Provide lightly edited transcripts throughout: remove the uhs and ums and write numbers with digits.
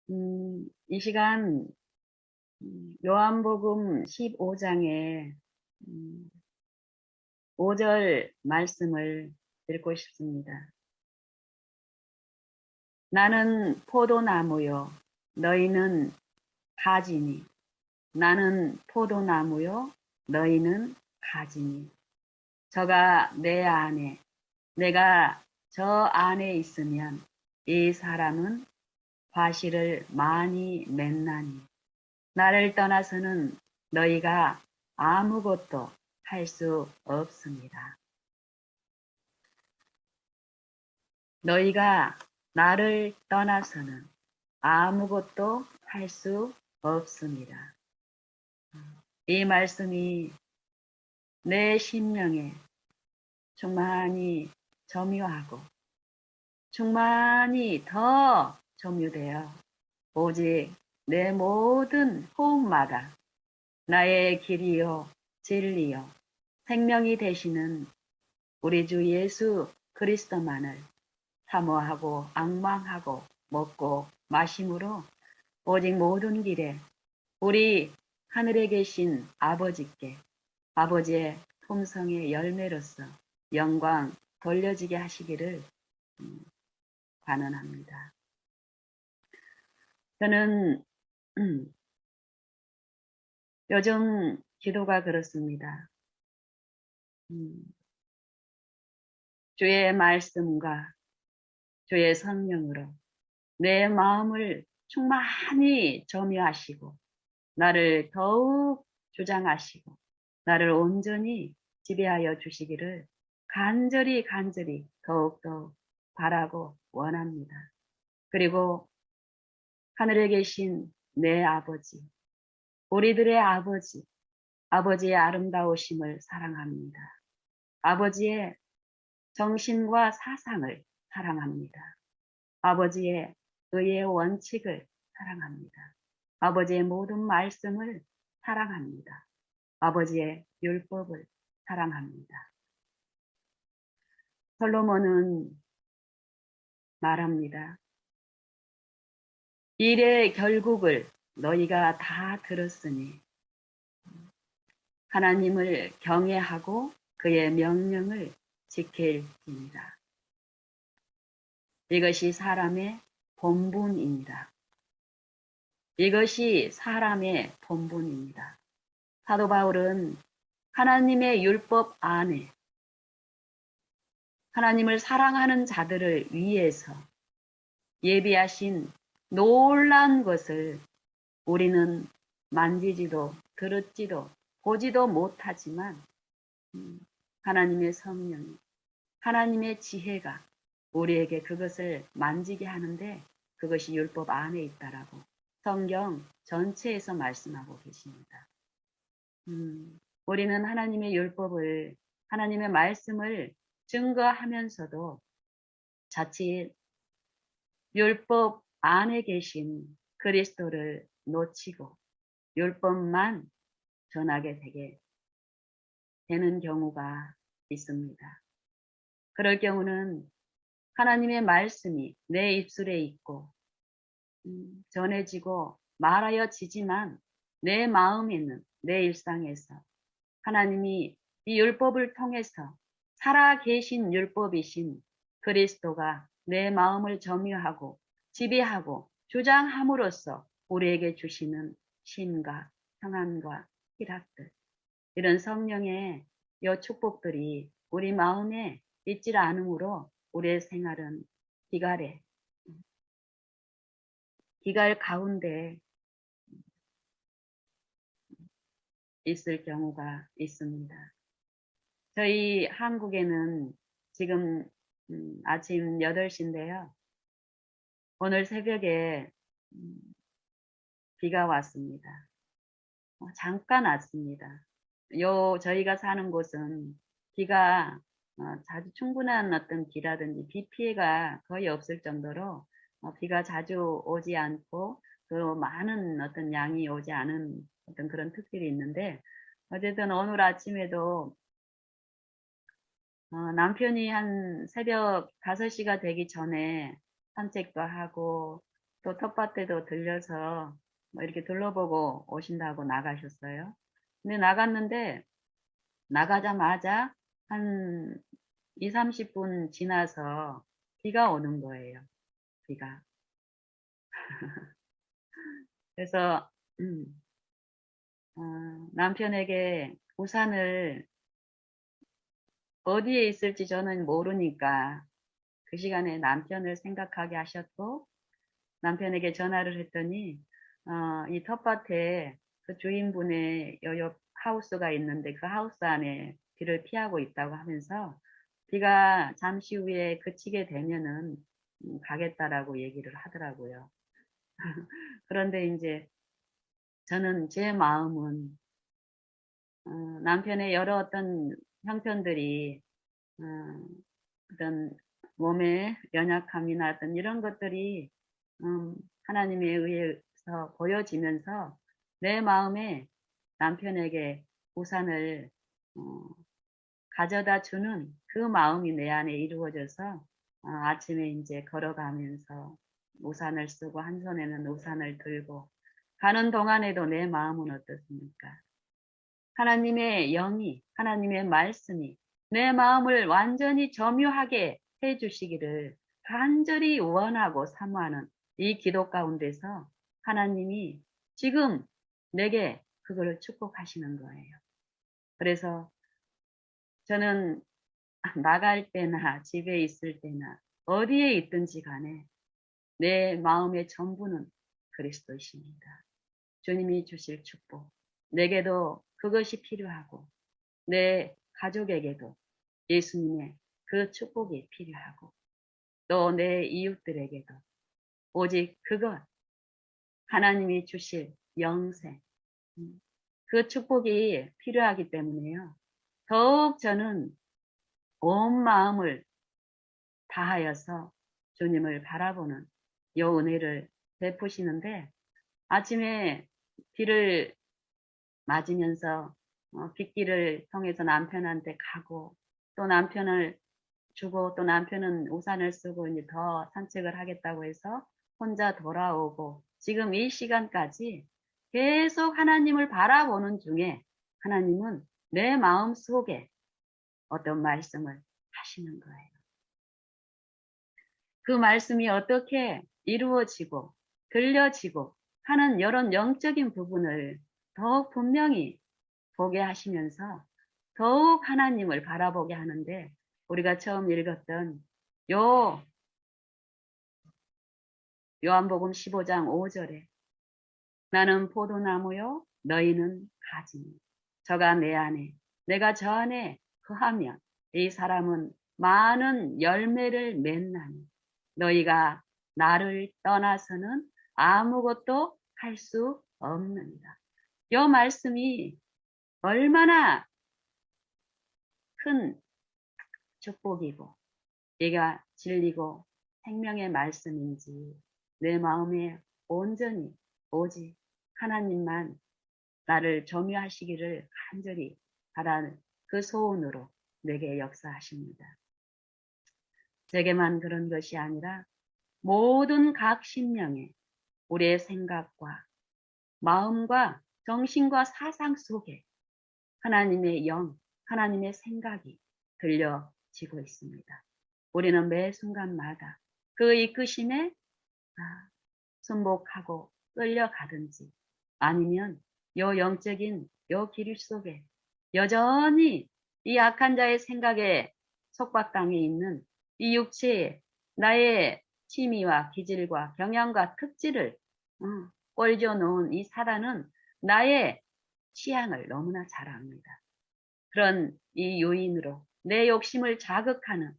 이 시간 요한복음 15장의 5절 말씀을 읽고 싶습니다. 나는 포도나무요, 너희는 가지니. 나는 포도나무요, 너희는 가지니. 저가 내 안에, 내가 저 안에 있으면 이 사람은 과실을 많이 맺나니. 나를 떠나서는 너희가 아무것도 할 수 없습니다. 너희가 나를 떠나서는 아무것도 할 수 없습니다. 이 말씀이 내 심령에 충만히 점유하고 충만히 더 점유되어 오직 내 모든 호흡마다 나의 길이요 진리요 생명이 되시는 우리 주 예수 그리스도만을 사모하고 앙망하고 먹고 마심으로 오직 모든 길에 우리 하늘에 계신 아버지께 아버지의 품성의 열매로서 영광 돌려지게 하시기를 간언합니다. 저는 요즘 기도가 그렇습니다. 주의 말씀과 주의 성령으로 내 마음을 충만히 점유하시고 나를 더욱 주장하시고 나를 온전히 지배하여 주시기를 간절히 더욱더 바라고 원합니다. 그리고 하늘에 계신 내 아버지, 우리들의 아버지, 아버지의 아름다우심을 사랑합니다. 아버지의 정신과 사상을 사랑합니다. 아버지의 의의 원칙을 사랑합니다. 아버지의 모든 말씀을 사랑합니다. 아버지의 율법을 사랑합니다. 솔로몬은 말합니다. 일의 결국을 너희가 다 들었으니 하나님을 경외하고 그의 명령을 지킬지니라. 이것이 사람의 본분입니다. 이것이 사람의 본분입니다. 사도 바울은 하나님의 율법 안에 하나님을 사랑하는 자들을 위해서 예비하신 놀라운 것을 우리는 만지지도 들었지도 보지도 못하지만 하나님의 성령이 하나님의 지혜가 우리에게 그것을 만지게 하는데 그것이 율법 안에 있다라고 성경 전체에서 말씀하고 계십니다. 우리는 하나님의 율법을 하나님의 말씀을 증거하면서도 자칫 율법 안에 계신 그리스도를 놓치고 율법만 전하게 되는 경우가 있습니다. 그럴 경우는 하나님의 말씀이 내 입술에 있고 전해지고 말하여지지만 내 마음에는 내 일상에서 하나님이 이 율법을 통해서 살아계신 율법이신 그리스도가 내 마음을 점유하고 지배하고 주장함으로써 우리에게 주시는 신과 평안과 희락들 이런 성령의 여 축복들이 우리 마음에 있질 않으므로 우리의 생활은 기갈 가운데 있을 경우가 있습니다. 저희 한국에는 지금 아침 8시인데요. 오늘 새벽에 비가 왔습니다. 잠깐 왔습니다. 저희가 사는 곳은 비가 자주 충분한 어떤 비라든지 비 피해가 거의 없을 정도로 비가 자주 오지 않고 또 많은 어떤 양이 오지 않은 어떤 그런 특질이 있는데 어쨌든 오늘 아침에도 남편이 한 새벽 5시가 되기 전에 산책도 하고 또 텃밭에도 들려서 뭐 이렇게 둘러보고 오신다고 나가셨어요. 근데 나갔는데 나가자마자 한 2, 30분 지나서 비가 오는 거예요. 비가. 그래서 남편에게 우산을 어디에 있을지 저는 모르니까 그 시간에 남편을 생각하게 하셨고 남편에게 전화를 했더니 이 텃밭에 그 주인분의 여옆 하우스가 있는데 그 하우스 안에 비를 피하고 있다고 하면서 비가 잠시 후에 그치게 되면은 가겠다라고 얘기를 하더라고요. 그런데 이제 저는 제 마음은 남편의 여러 어떤 형편들이 어, 어떤 몸의 연약함이나 어떤 이런 것들이 음, 하나님에 의해서 보여지면서 내 마음에 남편에게 우산을 어, 가져다 주는 그 마음이 내 안에 이루어져서 아침에 이제 걸어가면서 우산을 쓰고 한 손에는 우산을 들고 가는 동안에도 내 마음은 어떻습니까? 하나님의 영이, 하나님의 말씀이 내 마음을 완전히 점유하게 해 주시기를 간절히 원하고 사모하는 이 기도 가운데서 하나님이 지금 내게 그거를 축복하시는 거예요. 그래서 저는 나갈 때나 집에 있을 때나 어디에 있든지 간에 내 마음의 전부는 그리스도이십니다. 주님이 주실 축복. 내게도 그것이 필요하고 내 가족에게도 예수님의 그 축복이 필요하고 또 내 이웃들에게도 오직 그것 하나님이 주실 영생 그 축복이 필요하기 때문에요. 더욱 저는 온 마음을 다하여서 주님을 바라보는 요 은혜를 베푸시는데 아침에 비를 맞으면서 빗길을 통해서 남편한테 가고 또 남편을 주고 또 남편은 우산을 쓰고 이제 더 산책을 하겠다고 해서 혼자 돌아오고 지금 이 시간까지 계속 하나님을 바라보는 중에 하나님은 내 마음 속에 어떤 말씀을 하시는 거예요. 그 말씀이 어떻게 이루어지고 들려지고 하는 이런 영적인 부분을 더욱 분명히 보게 하시면서 더욱 하나님을 바라보게 하는데 우리가 처음 읽었던 요 요한복음 15장 5절에 나는 포도나무요 너희는 가지니 저가 내 안에 내가 저 안에 거하면 이 사람은 많은 열매를 맺나니 너희가 나를 떠나서는 아무것도 할 수 없느니라. 요 말씀이 얼마나 큰 축복이고 얘가 진리고 생명의 말씀인지 내 마음에 온전히 오직 하나님만 나를 점유하시기를 간절히 바라는 그 소원으로 내게 역사하십니다. 제게만 그런 것이 아니라 모든 각 심령에 우리의 생각과 마음과 정신과 사상 속에 하나님의 영, 하나님의 생각이 들려지고 있습니다. 우리는 매 순간마다 그 이끄심에 순복하고 끌려가든지 아니면 요 영적인 요 길 속에 여전히 이 악한 자의 생각에 속박당해 있는 이 육체에 나의 취미와 기질과 경향과 특질을 꼴져 놓은 이 사단은 나의 취향을 너무나 잘 압니다. 그런 이 요인으로 내 욕심을 자극하는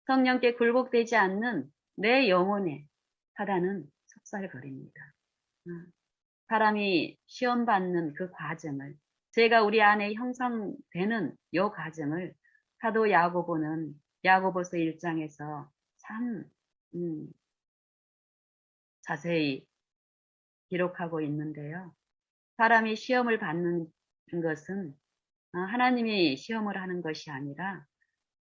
성령께 굴복되지 않는 내 영혼에 사단은 속살거립니다. 사람이 시험 받는 그 과정을 제가 우리 안에 형성되는 요 과정을 사도 야고보는 야고보서 1장에서 참 자세히 기록하고 있는데요. 사람이 시험을 받는 것은 하나님이 시험을 하는 것이 아니라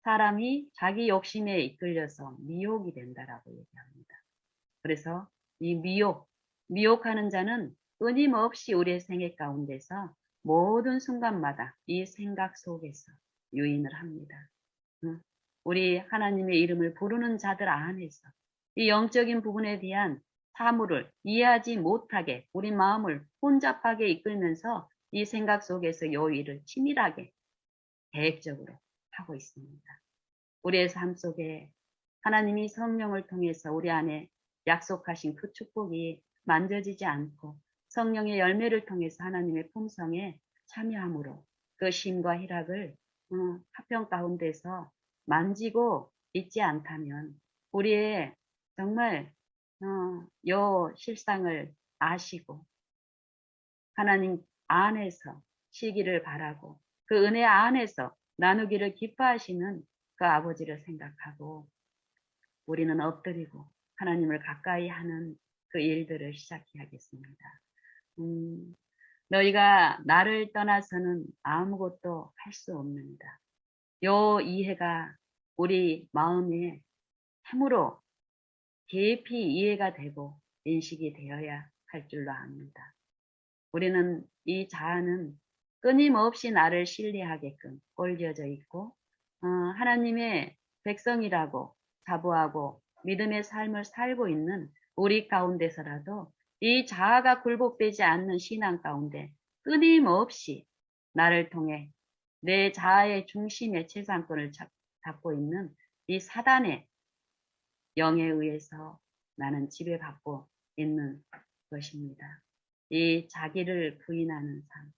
사람이 자기 욕심에 이끌려서 미혹이 된다라고 얘기합니다. 그래서 이 미혹하는 자는 끊임없이 우리의 생애 가운데서 모든 순간마다 이 생각 속에서 유인을 합니다. 우리 하나님의 이름을 부르는 자들 안에서 이 영적인 부분에 대한 사물을 이해하지 못하게 우리 마음을 혼잡하게 이끌면서 이 생각 속에서 요 일을 치밀하게 계획적으로 하고 있습니다. 우리의 삶 속에 하나님이 성령을 통해서 우리 안에 약속하신 그 축복이 만져지지 않고 성령의 열매를 통해서 하나님의 품성에 참여함으로 그 쉼과 희락을 화평 가운데서 만지고 있지 않다면 우리의 정말 요 실상을 아시고 하나님 안에서 쉬기를 바라고 그 은혜 안에서 나누기를 기뻐하시는 그 아버지를 생각하고 우리는 엎드리고 하나님을 가까이 하는 그 일들을 시작해야겠습니다. 너희가 나를 떠나서는 아무것도 할 수 없는다. 요 이해가 우리 마음에 참으로 깊이 이해가 되고 인식이 되어야 할 줄로 압니다. 우리는 이 자아는 끊임없이 나를 신뢰하게끔 꼴려져 있고 하나님의 백성이라고 자부하고 믿음의 삶을 살고 있는 우리 가운데서라도 이 자아가 굴복되지 않는 신앙 가운데 끊임없이 나를 통해 내 자아의 중심의 재산권을 잡고 있는 이 사단의 영에 의해서 나는 지배받고 있는 것입니다. 이 자기를 부인하는 삶,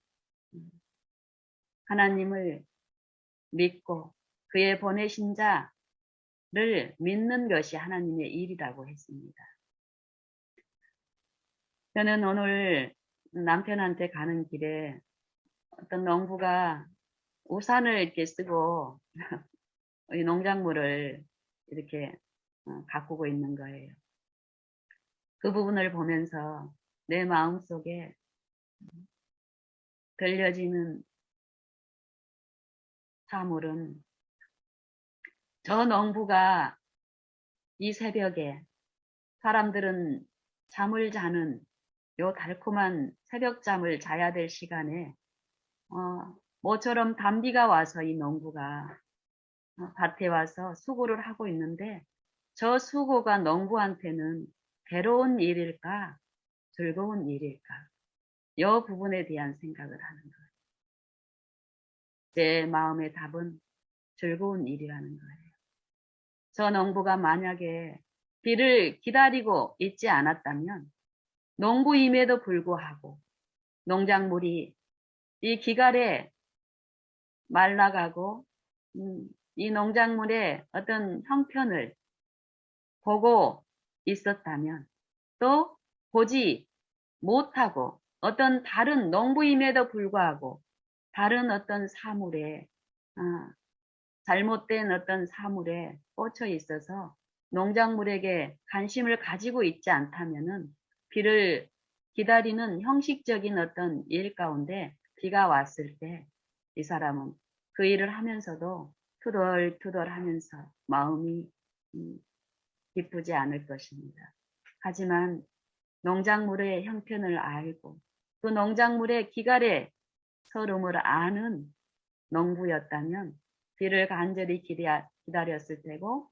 하나님을 믿고 그의 보내신 자를 믿는 것이 하나님의 일이라고 했습니다. 저는 오늘 남편한테 가는 길에 어떤 농부가 우산을 이렇게 쓰고 이 농작물을 이렇게 가꾸고 있는 거예요. 그 부분을 보면서 내 마음속에 들려지는 사물은 저 농부가 이 새벽에 사람들은 잠을 자는 요 달콤한 새벽잠을 자야 될 시간에 모처럼 단비가 와서 이 농부가 밭에 와서 수고를 하고 있는데 저 수고가 농부한테는 괴로운 일일까 즐거운 일일까 이 부분에 대한 생각을 하는 거예요. 제 마음의 답은 즐거운 일이라는 거예요. 저 농부가 만약에 비를 기다리고 있지 않았다면 농부임에도 불구하고 농작물이 이 기갈에 말라가고 이 농작물의 어떤 형편을 보고 있었다면 또 보지 못하고 어떤 다른 농부임에도 불구하고 다른 어떤 사물에 잘못된 어떤 사물에 꽂혀 있어서 농작물에게 관심을 가지고 있지 않다면은 비를 기다리는 형식적인 어떤 일 가운데 비가 왔을 때 이 사람은 그 일을 하면서도 투덜투덜 하면서 마음이 기쁘지 않을 것입니다. 하지만 농작물의 형편을 알고 그 농작물의 기갈의 서름을 아는 농부였다면 비를 간절히 기다렸을 테고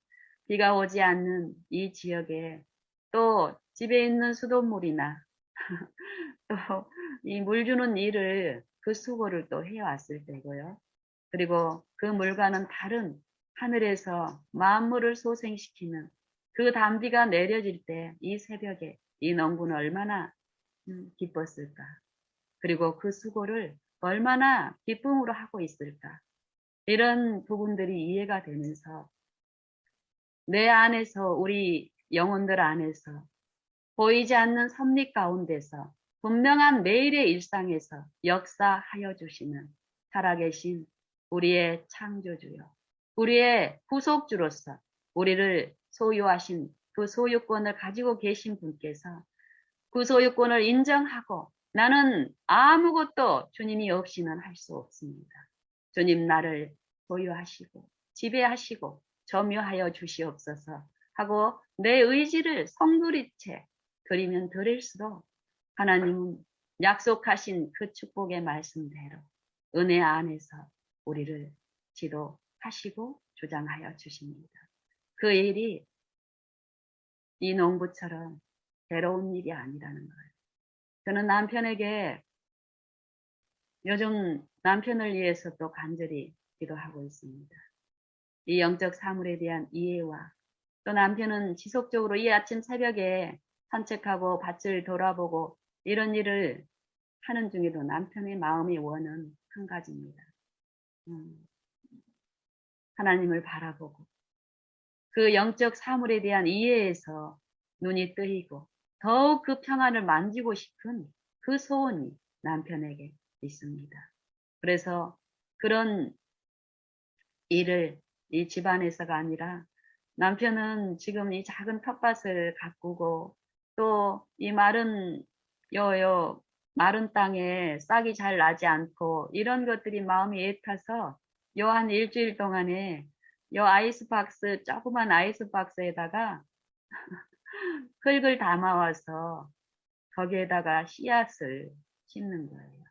비가 오지 않는 이 지역에 또 집에 있는 수돗물이나 또 이 물 주는 일을 그 수고를 또 해왔을 테고요. 그리고 그 물과는 다른 하늘에서 만물을 소생시키는 그 단비가 내려질 때 이 새벽에 이 농부는 얼마나 기뻤을까. 그리고 그 수고를 얼마나 기쁨으로 하고 있을까. 이런 부분들이 이해가 되면서 내 안에서 우리 영혼들 안에서 보이지 않는 섭리 가운데서 분명한 매일의 일상에서 역사하여 주시는 살아계신 우리의 창조주요 우리의 구속주로서 우리를 소유하신 그 소유권을 가지고 계신 분께서 그 소유권을 인정하고 나는 아무것도 주님이 없이는 할 수 없습니다. 주님 나를 소유하시고 지배하시고 점유하여 주시옵소서 하고 내 의지를 성두리째 드리면 드릴수록 하나님은 약속하신 그 축복의 말씀대로 은혜 안에서 우리를 지도하시고 주장하여 주십니다. 그 일이 이 농부처럼 괴로운 일이 아니라는 거예요. 저는 남편에게 요즘 남편을 위해서 또 간절히 기도하고 있습니다. 이 영적 사물에 대한 이해와 또 남편은 지속적으로 이 아침 새벽에 산책하고 밭을 돌아보고 이런 일을 하는 중에도 남편의 마음이 원은 한 가지입니다. 하나님을 바라보고 그 영적 사물에 대한 이해에서 눈이 뜨이고 더욱 그 평안을 만지고 싶은 그 소원이 남편에게 있습니다. 그래서 그런 일을 이 집안에서가 아니라 남편은 지금 이 작은 텃밭을 가꾸고 또 이 마른 땅에 싹이 잘 나지 않고 이런 것들이 마음이 애타서 요 한 일주일 동안에 요 조그만 아이스박스에다가 흙을 담아와서 거기에다가 씨앗을 심는 거예요.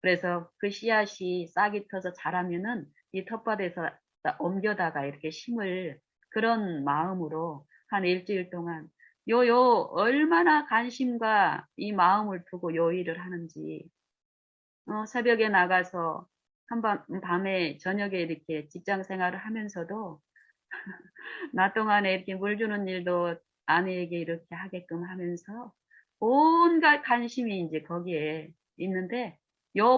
그래서 그 씨앗이 싹이 터서 자라면은 이 텃밭에서 옮겨다가 이렇게 심을 그런 마음으로 한 일주일 동안 얼마나 관심과 이 마음을 두고 요 일을 하는지, 새벽에 나가서 밤에 저녁에 이렇게 직장 생활을 하면서도 낮 동안에 이렇게 물 주는 일도 아내에게 이렇게 하게끔 하면서 온갖 관심이 이제 거기에 있는데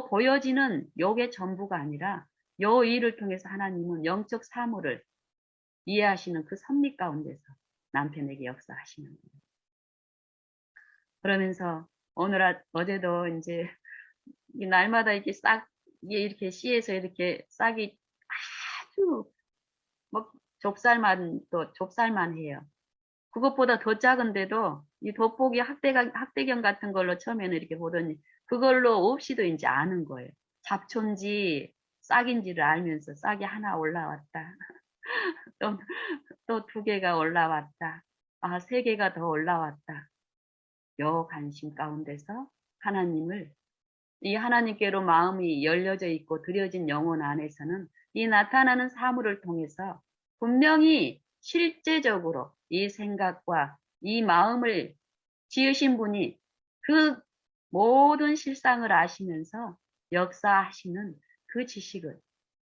보여지는 요게 전부가 아니라 요 일을 통해서 하나님은 영적 사물을 이해하시는 그 섭리 가운데서 남편에게 역사하시는 거예요. 그러면서 어제도 이제 날마다 이렇게 이게 이렇게 씨에서 이렇게 싹이 아주 뭐 좁쌀만 해요. 그것보다 더 작은데도 이 돋보기 학대경 같은 걸로 처음에는 이렇게 보더니 그걸로 없이도 이제 아는 거예요. 잡초인지 싹인지를 알면서 싹이 하나 올라왔다. 또, 또 2개가 올라왔다. 아, 3개가 더 올라왔다. 요 관심 가운데서 이 하나님께로 마음이 열려져 있고 들여진 영혼 안에서는 이 나타나는 사물을 통해서 분명히 실제적으로 이 생각과 이 마음을 지으신 분이 그 모든 실상을 아시면서 역사하시는 그 지식을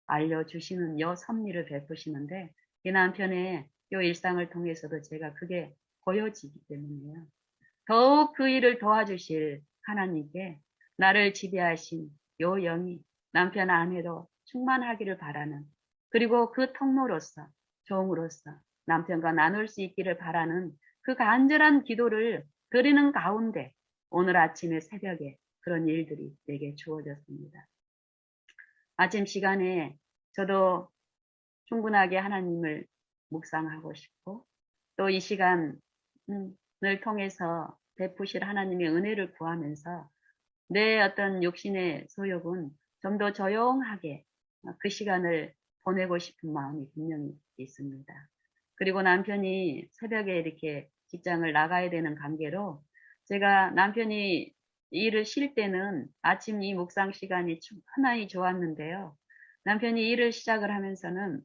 알려주시는 섭리를 베푸시는데 이 남편의 일상을 통해서도 제가 그게 보여지기 때문에요. 더욱 그 일을 도와주실 하나님께 나를 지배하신 영이 남편 안에도 충만하기를 바라는, 그리고 그 통로로서 종으로서 남편과 나눌 수 있기를 바라는 그 간절한 기도를 드리는 가운데 오늘 아침에 새벽에 그런 일들이 내게 주어졌습니다. 아침 시간에 저도 충분하게 하나님을 묵상하고 싶고 또 이 시간을 통해서 베푸실 하나님의 은혜를 구하면서 내 어떤 육신의 소욕은 좀 더 조용하게 그 시간을 보내고 싶은 마음이 분명히 있습니다. 그리고 남편이 새벽에 이렇게 직장을 나가야 되는 관계로 제가 남편이 일을 쉴 때는 아침 이 묵상 시간이 충분히 좋았는데요. 남편이 일을 시작을 하면서는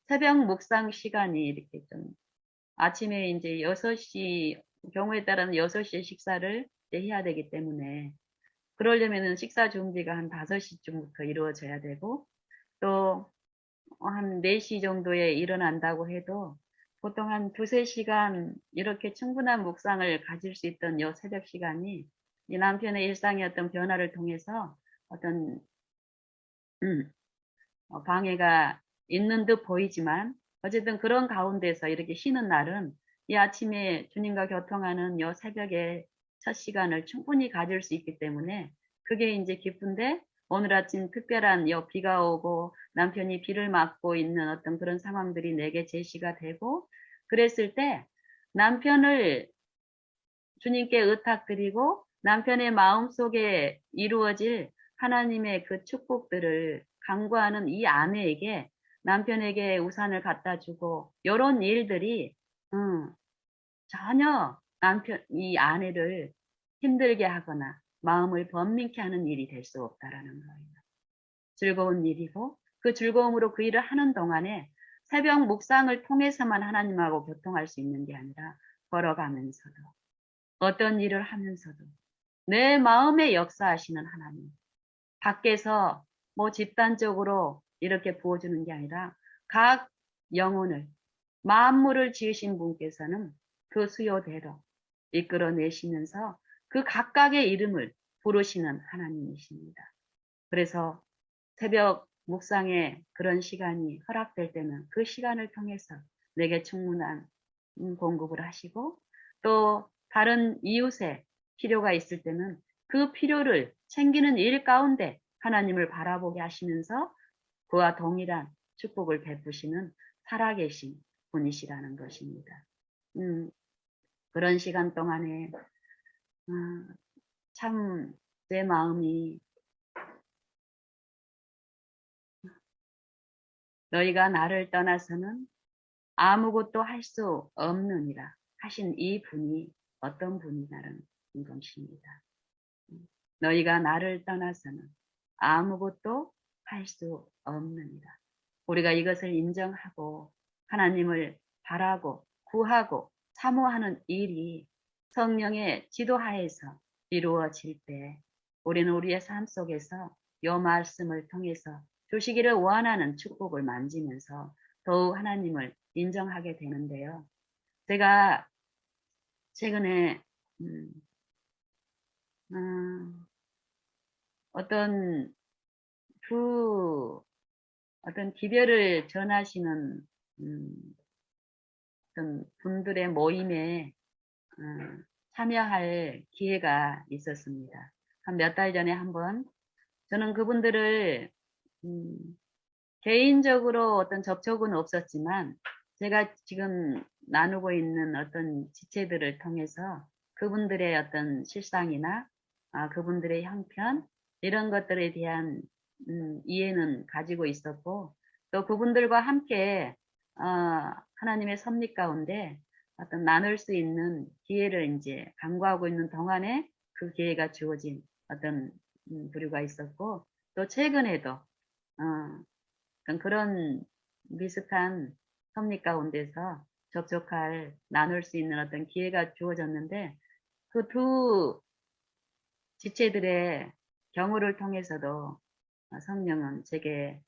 새벽 묵상 시간이 이렇게 좀 아침에 이제 6시, 경우에 따라는 6시에 식사를 해야 되기 때문에 그러려면은 식사 준비가 한 5시쯤부터 이루어져야 되고 또 한 4시 정도에 일어난다고 해도 보통 한 2~3시간 이렇게 충분한 묵상을 가질 수 있던 새벽 시간이 이 남편의 일상의 어떤 변화를 통해서 어떤 방해가 있는 듯 보이지만 어쨌든 그런 가운데서 이렇게 쉬는 날은 이 아침에 주님과 교통하는 새벽에 첫 시간을 충분히 가질 수 있기 때문에 그게 이제 기쁜데 오늘 아침 특별한 비가 오고 남편이 비를 맞고 있는 어떤 그런 상황들이 내게 제시가 되고 그랬을 때 남편을 주님께 의탁드리고 남편의 마음속에 이루어질 하나님의 그 축복들을 간구하는 이 아내에게 남편에게 우산을 갖다 주고 이런 일들이 전혀 이 아내를 힘들게 하거나 마음을 번민케 하는 일이 될 수 없다라는 거예요. 즐거운 일이고 그 즐거움으로 그 일을 하는 동안에 새벽 묵상을 통해서만 하나님하고 교통할 수 있는 게 아니라 걸어가면서도 어떤 일을 하면서도 내 마음에 역사하시는 하나님, 밖에서 뭐 집단적으로 이렇게 부어주는 게 아니라 각 영혼을, 만물을 지으신 분께서는 그 수요대로 이끌어내시면서 그 각각의 이름을 부르시는 하나님이십니다. 그래서 새벽 묵상에 그런 시간이 허락될 때는 그 시간을 통해서 내게 충분한 공급을 하시고, 또 다른 이웃의 필요가 있을 때는 그 필요를 챙기는 일 가운데 하나님을 바라보게 하시면서 그와 동일한 축복을 베푸시는 살아계신 분이시라는 것입니다. 그런 시간 동안에 참 내 마음이 너희가 나를 떠나서는 아무것도 할 수 없느니라 하신 이 분이 어떤 분이냐는 것입니다. 너희가 나를 떠나서는 아무것도 할 수 없느니라. 우리가 이것을 인정하고 하나님을 바라고 구하고 사모하는 일이 성령의 지도하에서 이루어질 때 우리는 우리의 삶 속에서 이 말씀을 통해서 주시기를 원하는 축복을 만지면서 더욱 하나님을 인정하게 되는데요. 제가 최근에 어떤 어떤 기별을 전하시는 어떤 분들의 모임에 참여할 기회가 있었습니다. 한 몇 달 전에 한번 저는 그분들을 개인적으로 어떤 접촉은 없었지만 제가 지금 나누고 있는 어떤 지체들을 통해서 그분들의 어떤 실상이나 그분들의 형편 이런 것들에 대한 이해는 가지고 있었고, 또 그분들과 함께 하나님의 섭리 가운데 어떤 나눌 수 있는 기회를 이제 강구하고 있는 동안에 그 기회가 주어진 어떤 부류가 있었고, 또 최근에도 그런 비슷한 섭리 가운데서 접촉할, 나눌 수 있는 어떤 기회가 주어졌는데, 그 두 지체들의 경우를 통해서도 성령은 제게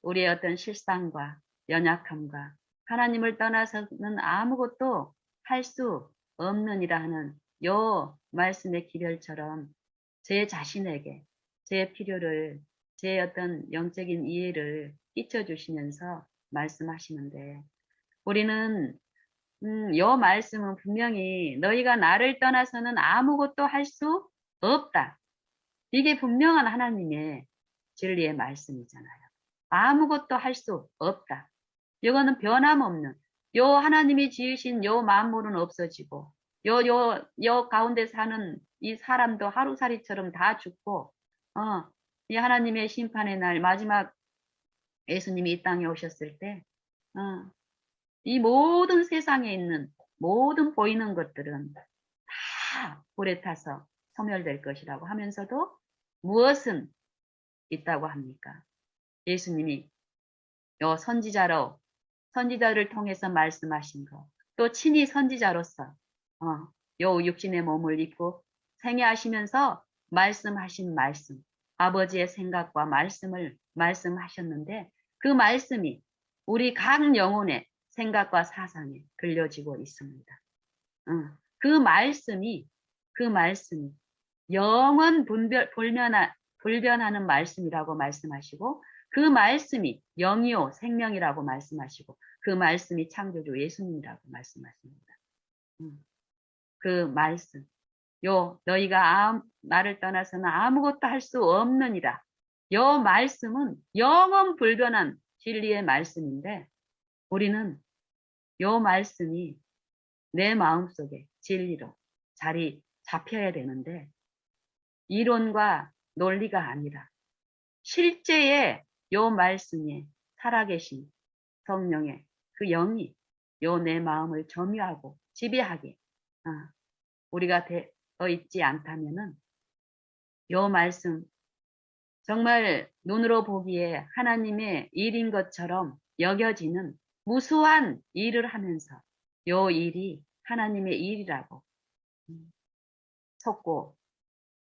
우리의 어떤 실상과 연약함과 하나님을 떠나서는 아무것도 할 수 없느니라 하는 요 말씀의 기별처럼 제 자신에게 제 필요를, 제 어떤 영적인 이해를 끼쳐주시면서 말씀하시는데, 우리는 요 말씀은 분명히 너희가 나를 떠나서는 아무것도 할 수 없다. 이게 분명한 하나님의 진리의 말씀이잖아요. 아무것도 할 수 없다. 이거는 변함없는, 요 하나님이 지으신 요 만물은 없어지고, 요 가운데 사는 이 사람도 하루살이처럼 다 죽고, 이 하나님의 심판의 날, 마지막 예수님이 이 땅에 오셨을 때, 이 모든 세상에 있는 모든 보이는 것들은 다 불에 타서 소멸될 것이라고 하면서도 무엇은 있다고 합니까? 예수님이 요 선지자를 통해서 말씀하신 거, 또 친히 선지자로서 요 육신의 몸을 입고 생애하시면서 말씀하신 말씀, 아버지의 생각과 말씀을 말씀하셨는데, 그 말씀이 우리 각 영혼의 생각과 사상에 들려지고 있습니다. 그 말씀이 영원 불변하는 말씀이라고 말씀하시고, 그 말씀이 영이요 생명이라고 말씀하시고, 그 말씀이 창조주 예수님이라고 말씀하십니다. 그 말씀, 너희가 나를 떠나서는 아무것도 할 수 없느니라. 요 말씀은 영원 불변한 진리의 말씀인데, 우리는 요 말씀이 내 마음속에 진리로 자리 잡혀야 되는데, 이론과 논리가 아니라 실제의 요 말씀에 살아계신 성령의 그 영이 요 내 마음을 점유하고 지배하게 우리가 되어 있지 않다면은 요 말씀 정말 눈으로 보기에 하나님의 일인 것처럼 여겨지는 무수한 일을 하면서 요 일이 하나님의 일이라고 속고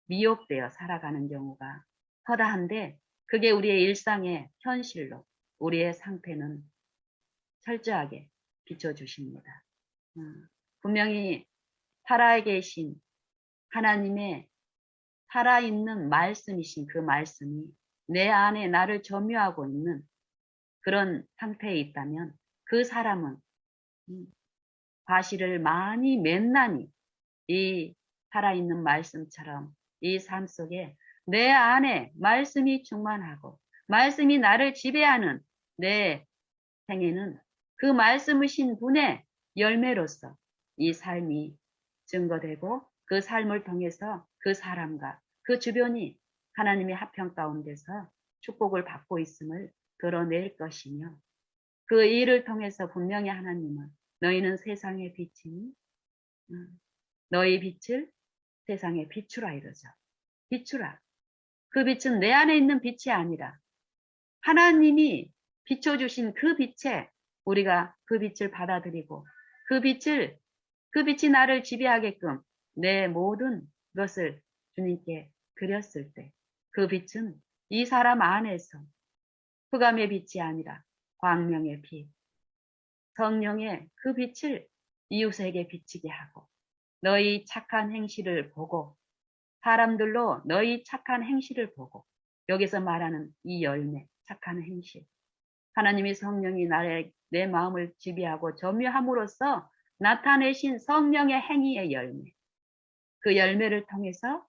미혹되어 살아가는 경우가 허다한데 그게 우리의 일상의 현실로 우리의 상태는 철저하게 비춰주십니다. 분명히 살아계신 하나님의 살아있는 말씀이신 그 말씀이 내 안에 나를 점유하고 있는 그런 상태에 있다면 그 사람은 과실을 많이 맨나니 이 살아있는 말씀처럼 이 삶 속에 내 안에 말씀이 충만하고 말씀이 나를 지배하는 내 생에는 그 말씀이신 분의 열매로서 이 삶이 증거되고 그 삶을 통해서 그 사람과 그 주변이 하나님의 합평 가운데서 축복을 받고 있음을 드러낼 것이며 그 일을 통해서 분명히 하나님은 너희는 세상의 빛이니 너희 빛을 세상에 비추라 이러죠. 비추라. 그 빛은 내 안에 있는 빛이 아니라 하나님이 비춰주신 그 빛에 우리가 그 빛을 받아들이고 그 빛이 나를 지배하게끔 내 모든 것을 주님께 드렸을 때 그 빛은 이 사람 안에서 흑암의 빛이 아니라 광명의 빛, 성령의 그 빛을 이웃에게 비치게 하고 너희 착한 행실을 보고 사람들로 너희 착한 행실을 보고 여기서 말하는 이 열매, 착한 행실. 하나님의 성령이 내 마음을 지배하고 점유함으로써 나타내신 성령의 행위의 열매. 그 열매를 통해서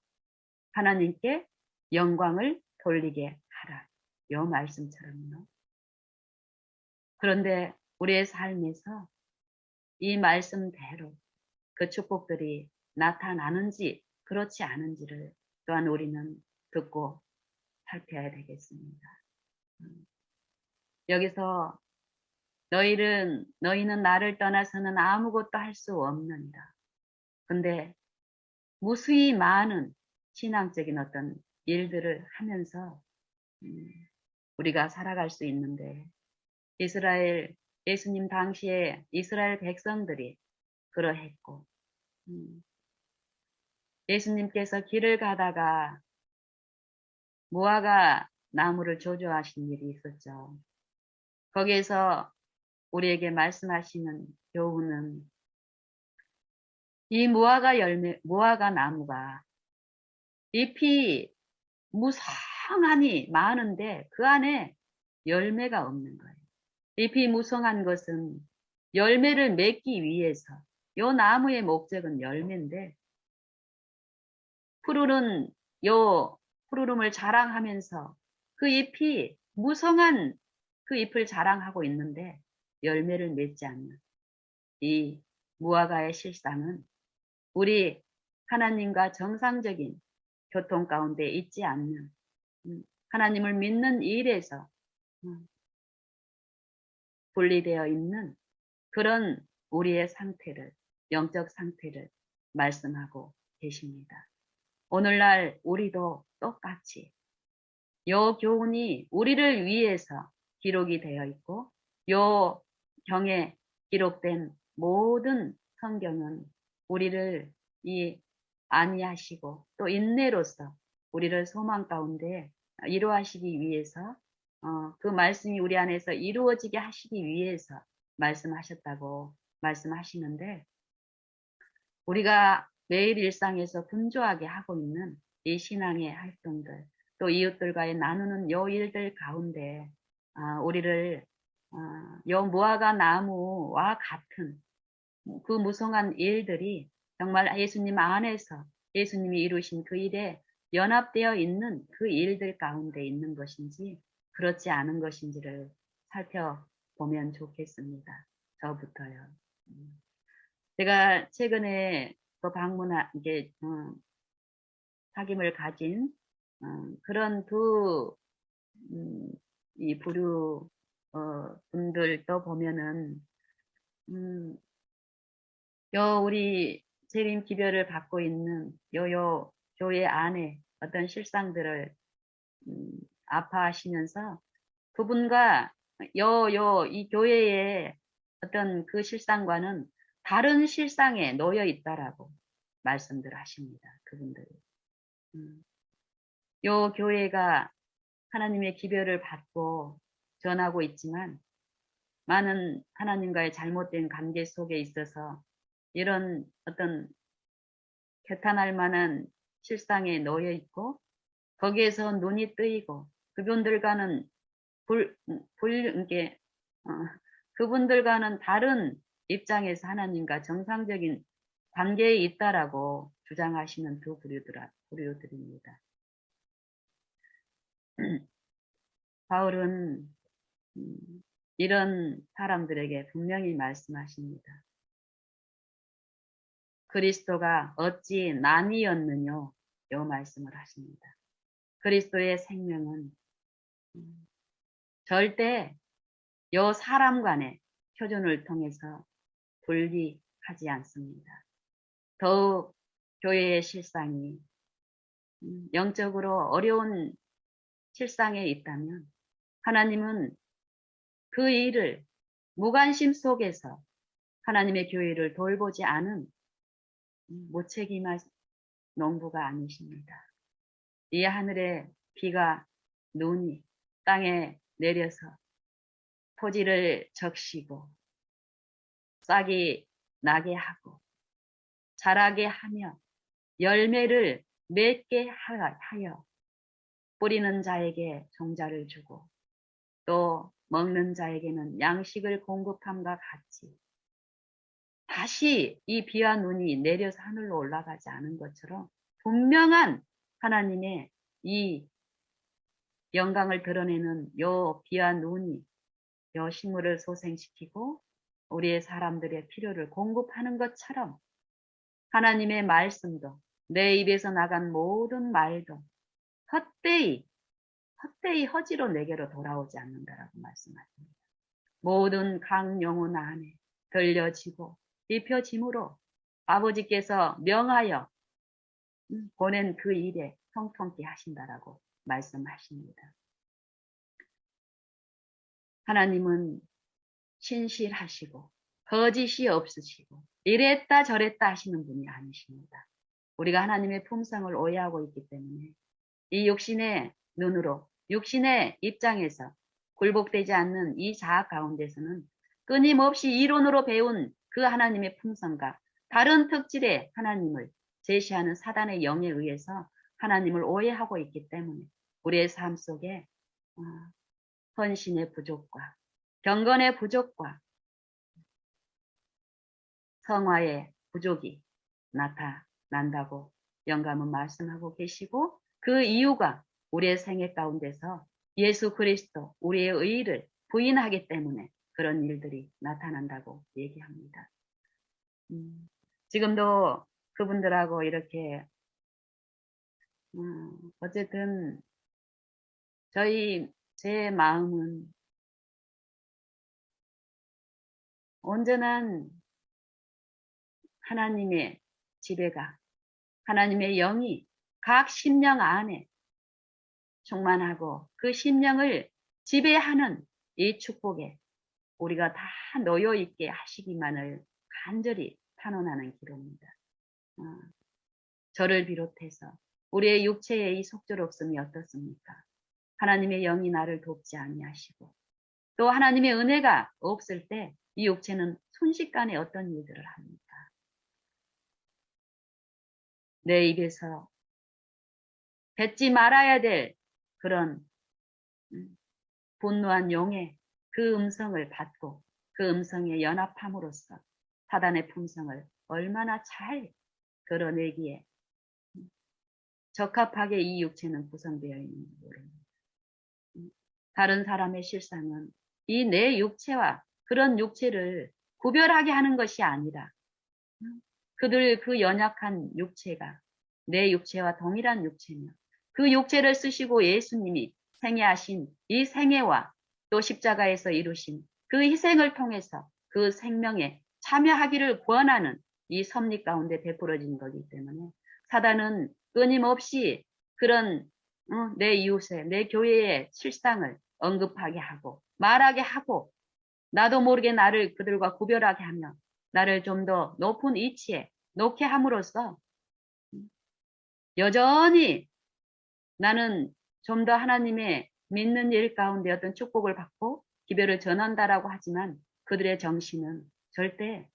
하나님께 영광을 돌리게 하라. 이 말씀처럼요. 그런데 우리의 삶에서 이 말씀대로 그 축복들이 나타나는지 그렇지 않은지를 또한 우리는 듣고 살펴야 되겠습니다. 여기서 너희는 나를 떠나서는 아무것도 할 수 없느니라. 근데 무수히 많은 신앙적인 어떤 일들을 하면서 우리가 살아갈 수 있는데 예수님 당시에 이스라엘 백성들이 그러했고 예수님께서 길을 가다가 무화과 나무를 조조하신 일이 있었죠. 거기에서 우리에게 말씀하시는 교훈은 이 무화과 나무가 잎이 무성하니 많은데 그 안에 열매가 없는 거예요. 잎이 무성한 것은 열매를 맺기 위해서 요 나무의 목적은 열매인데 푸르름을 자랑하면서 그 잎이 무성한 그 잎을 자랑하고 있는데 열매를 맺지 않는 이 무화과의 실상은 우리 하나님과 정상적인 교통 가운데 있지 않는 하나님을 믿는 일에서 분리되어 있는 그런 우리의 상태를 영적 상태를 말씀하고 계십니다. 오늘날 우리도 똑같이 요 교훈이 우리를 위해서 기록이 되어 있고 요 경에 기록된 모든 성경은 우리를 이 안위하시고 또 인내로서 우리를 소망 가운데 이루하시기 위해서 그 말씀이 우리 안에서 이루어지게 하시기 위해서 말씀하셨다고 말씀하시는데 우리가 매일 일상에서 분주하게 하고 있는 이 신앙의 활동들 또 이웃들과의 나누는 요 일들 가운데 우리를 요 무화과 나무와 같은 그 무성한 일들이 정말 예수님 안에서 예수님이 이루신 그 일에 연합되어 있는 그 일들 가운데 있는 것인지 그렇지 않은 것인지를 살펴보면 좋겠습니다. 저부터요. 제가 최근에 그 이게 사귐을 가진 그런 이 부류 분들도 보면은 우리 재림 기별을 받고 있는 요 교회 안에 어떤 실상들을 아파하시면서 그분과 이 교회의 어떤 그 실상과는 다른 실상에 놓여 있다라고 말씀들 하십니다. 그분들이. 요 교회가 하나님의 기별을 받고 전하고 있지만 많은 하나님과의 잘못된 관계 속에 있어서 이런 어떤 개탄할 만한 실상에 놓여 있고 거기에서 눈이 뜨이고 그분들과는 이게 그분들과는 다른 입장에서 하나님과 정상적인 관계에 있다라고 주장하시는 두 부류들입니다. 바울은 이런 사람들에게 분명히 말씀하십니다. 그리스도가 어찌 난이었느뇨? 요 말씀을 하십니다. 그리스도의 생명은 절대 요 사람 간의 표준을 통해서 분리하지 않습니다. 더욱 교회의 실상이 영적으로 어려운 실상에 있다면 하나님은 그 일을 무관심 속에서 하나님의 교회를 돌보지 않은 무책임한 농부가 아니십니다. 이 하늘에 비가 눈이 땅에 내려서 토지를 적시고 싹이 나게 하고 자라게 하며 열매를 맺게 하여 뿌리는 자에게 종자를 주고 또 먹는 자에게는 양식을 공급함과 같이 다시 이 비와 눈이 내려서 하늘로 올라가지 않은 것처럼 분명한 하나님의 이 영광을 드러내는 요 비와 눈이 요 식물을 소생시키고 우리의 사람들의 필요를 공급하는 것처럼 하나님의 말씀도 내 입에서 나간 모든 말도 헛되이 허지로 내게로 돌아오지 않는다라고 말씀하십니다. 모든 각 영혼 안에 들려지고 입혀짐으로 아버지께서 명하여 보낸 그 일에 형통케 하신다라고 말씀하십니다. 하나님은 신실하시고 거짓이 없으시고 이랬다 저랬다 하시는 분이 아니십니다. 우리가 하나님의 품성을 오해하고 있기 때문에 이 육신의 눈으로 육신의 입장에서 굴복되지 않는 이 자아 가운데서는 끊임없이 이론으로 배운 그 하나님의 품성과 다른 특질의 하나님을 제시하는 사단의 영에 의해서 하나님을 오해하고 있기 때문에 우리의 삶 속에 헌신의 부족과 경건의 부족과 성화의 부족이 나타난다고 영감은 말씀하고 계시고 그 이유가 우리의 생애 가운데서 예수 그리스도 우리의 의를 부인하기 때문에 그런 일들이 나타난다고 얘기합니다. 지금도 그분들하고 이렇게 어쨌든 제 마음은 온전한 하나님의 지배가 하나님의 영이 각 심령 안에 충만하고 그 심령을 지배하는 이 축복에 우리가 다 놓여 있게 하시기만을 간절히 탄원하는 기도입니다. 저를 비롯해서 우리의 육체의 이 속절없음이 어떻습니까? 하나님의 영이 나를 돕지 아니하시고 또 하나님의 은혜가 없을 때 이 육체는 순식간에 어떤 일들을 합니까? 내 입에서 뱉지 말아야 될 그런 분노한 용의 그 음성을 받고 그 음성에 연합함으로써 사단의 품성을 얼마나 잘 드러내기에 적합하게 이 육체는 구성되어 있는지 모릅니다. 다른 사람의 실상은 이 내 육체와 그런 육체를 구별하게 하는 것이 아니라 그들 그 연약한 육체가 내 육체와 동일한 육체며 그 육체를 쓰시고 예수님이 생애하신 이 생애와 또 십자가에서 이루신 그 희생을 통해서 그 생명에 참여하기를 권하는 이 섭리 가운데 베풀어진 거기 때문에 사단은 끊임없이 그런 내 이웃의, 내 교회의 실상을 언급하게 하고 말하게 하고 나도 모르게 나를 그들과 구별하게 하며 나를 좀 더 높은 위치에 놓게 함으로써 여전히 나는 좀 더 하나님의 믿는 일 가운데 어떤 축복을 받고 기별을 전한다라고 하지만 그들의 정신은 절대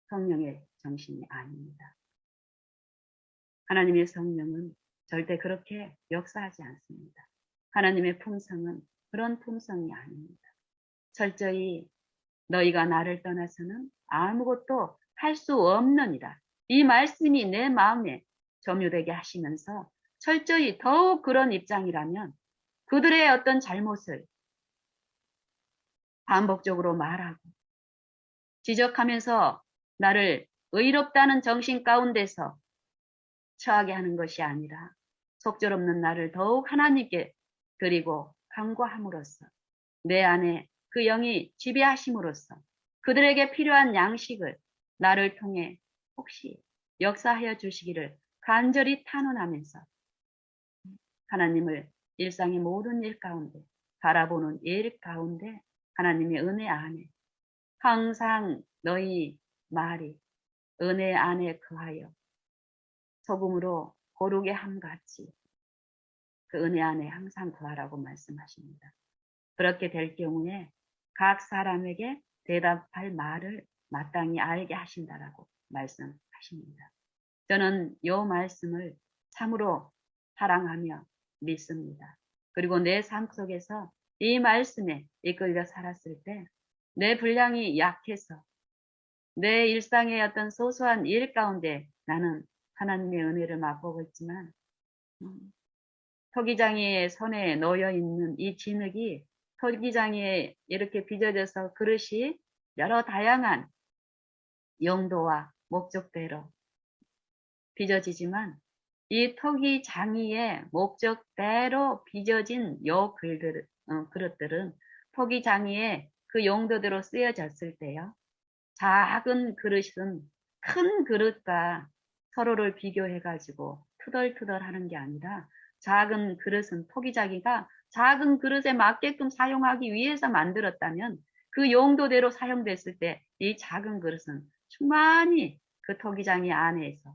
성령의 정신이 아닙니다. 하나님의 성령은 절대 그렇게 역사하지 않습니다. 하나님의 품성은 그런 품성이 아닙니다. 철저히 너희가 나를 떠나서는 아무것도 할 수 없느니라. 이 말씀이 내 마음에 점유되게 하시면서 철저히 더욱 그런 입장이라면 그들의 어떤 잘못을 반복적으로 말하고 지적하면서 나를 의롭다는 정신 가운데서 처하게 하는 것이 아니라 속절없는 나를 더욱 하나님께 드리고 간구함으로써 내 안에 그 영이 지배하심으로써 그들에게 필요한 양식을 나를 통해 혹시 역사하여 주시기를 간절히 탄원하면서 하나님을 일상의 모든 일 가운데 바라보는 일 가운데 하나님의 은혜 안에 항상 너희 말이 은혜 안에 거하여 소금으로 고르게 함같이 그 은혜 안에 항상 거하라고 말씀하십니다. 그렇게 될 경우에 각 사람에게 대답할 말을 마땅히 알게 하신다라고 말씀하십니다. 저는 이 말씀을 참으로 사랑하며 믿습니다. 그리고 내 삶 속에서 이 말씀에 이끌려 살았을 때 내 분량이 약해서 내 일상의 어떤 소소한 일 가운데 나는 하나님의 은혜를 맛보고 있지만 토기장이의 손에 놓여 있는 이 진흙이 토기장이에 이렇게 빚어져서 그릇이 여러 다양한 용도와 목적대로 빚어지지만 이 토기장이의 목적대로 빚어진 요 그릇들은 토기장이의 그 용도대로 쓰여졌을 때요. 작은 그릇은 큰 그릇과 서로를 비교해가지고 투덜투덜 하는 게 아니라 작은 그릇은 토기장이가 작은 그릇에 맞게끔 사용하기 위해서 만들었다면 그 용도대로 사용됐을 때 이 작은 그릇은 충만히 그 토기장이 안에서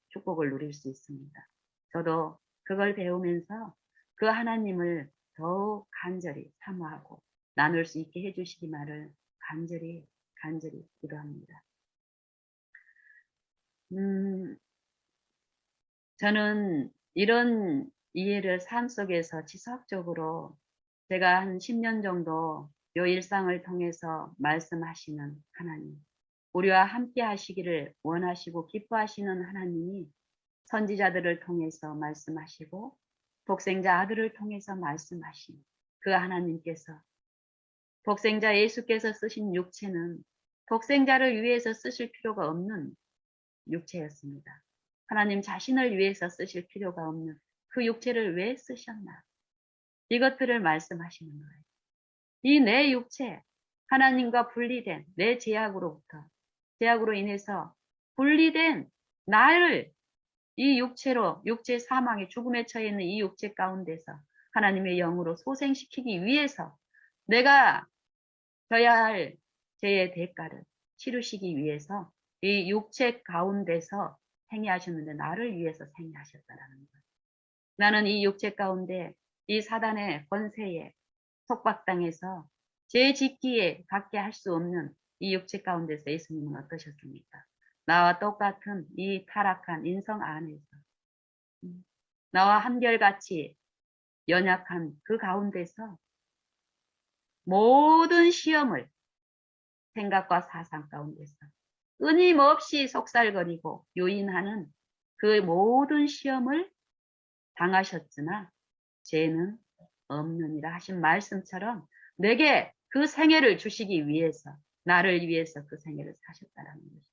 축복을 누릴 수 있습니다. 저도 그걸 배우면서 그 하나님을 더욱 간절히 사모하고 나눌 수 있게 해주시기만을 간절히 기도합니다. 저는 이런 이해를 삶 속에서 지속적으로 제가 한 10년 정도 요 일상을 통해서 말씀하시는 하나님, 우리와 함께 하시기를 원하시고 기뻐하시는 하나님이 선지자들을 통해서 말씀하시고 독생자 아들을 통해서 말씀하신 그 하나님께서 독생자 예수께서 쓰신 육체는 독생자를 위해서 쓰실 필요가 없는 육체였습니다. 하나님 자신을 위해서 쓰실 필요가 없는 그 육체를 왜 쓰셨나? 이것들을 말씀하시는 거예요. 이 내 육체, 하나님과 분리된 내 제약으로 인해서 분리된 나를 이 육체로, 육체 사망의 죽음에 처해 있는 이 육체 가운데서 하나님의 영으로 소생시키기 위해서 내가 져야 할 죄의 대가를 치르시기 위해서 이 육체 가운데서 생애하셨는데 나를 위해서 생애하셨다라는 거예요. 나는 이 육체 가운데 이 사단의 권세에 속박당해서 죄 짓기에 갖게 할 수 없는 이 육체 가운데서 예수님은 어떠셨습니까? 나와 똑같은 이 타락한 인성 안에서 나와 한결같이 연약한 그 가운데서 모든 시험을 생각과 사상 가운데서 끊임없이 속살거리고 요인하는 그 모든 시험을 당하셨으나 죄는 없느니라 하신 말씀처럼 내게 그 생애를 주시기 위해서 나를 위해서 그 생애를 사셨다라는 것입니다.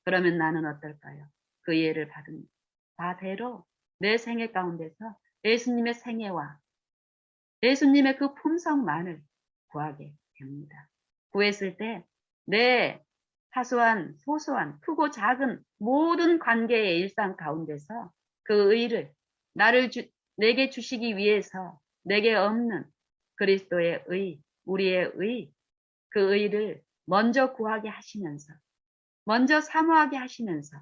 그러면 나는 어떨까요? 그 예를 받은 바대로 내 생애 가운데서 예수님의 생애와 예수님의 그 품성만을 구하게 됩니다. 구했을 때 내 사소한, 소소한, 크고 작은 모든 관계의 일상 가운데서 그 의를 내게 주시기 위해서 내게 없는 그리스도의 의, 우리의 의, 그 의를 먼저 구하게 하시면서, 먼저 사모하게 하시면서,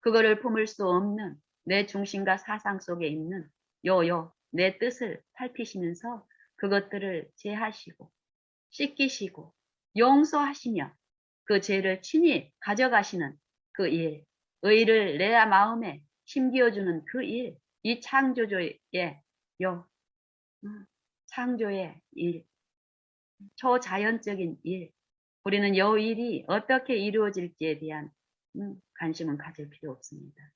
그거를 품을 수 없는 내 중심과 사상 속에 있는 내 뜻을 살피시면서 그것들을 제하시고, 씻기시고, 용서하시며, 그 죄를 친히 가져가시는 그 일, 의를 내 마음에 심기어주는 그 일, 이 창조주의 요 창조의 일, 초자연적인 일, 우리는 요 일이 어떻게 이루어질지에 대한 관심은 가질 필요 없습니다.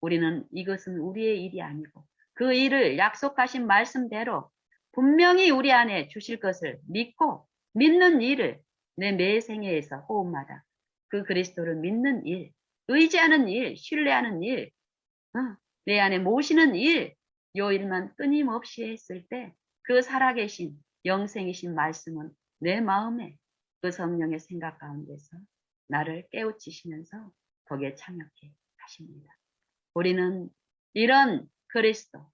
우리는 이것은 우리의 일이 아니고 그 일을 약속하신 말씀대로 분명히 우리 안에 주실 것을 믿고 믿는 일을 내 매 생애에서 호흡마다 그 그리스도를 믿는 일, 의지하는 일, 신뢰하는 일, 내 안에 모시는 일, 요 일만 끊임없이 했을 때 그 살아계신 영생이신 말씀은 내 마음에 그 성령의 생각 가운데서 나를 깨우치시면서 거기에 참여케 하십니다. 우리는 이런 그리스도,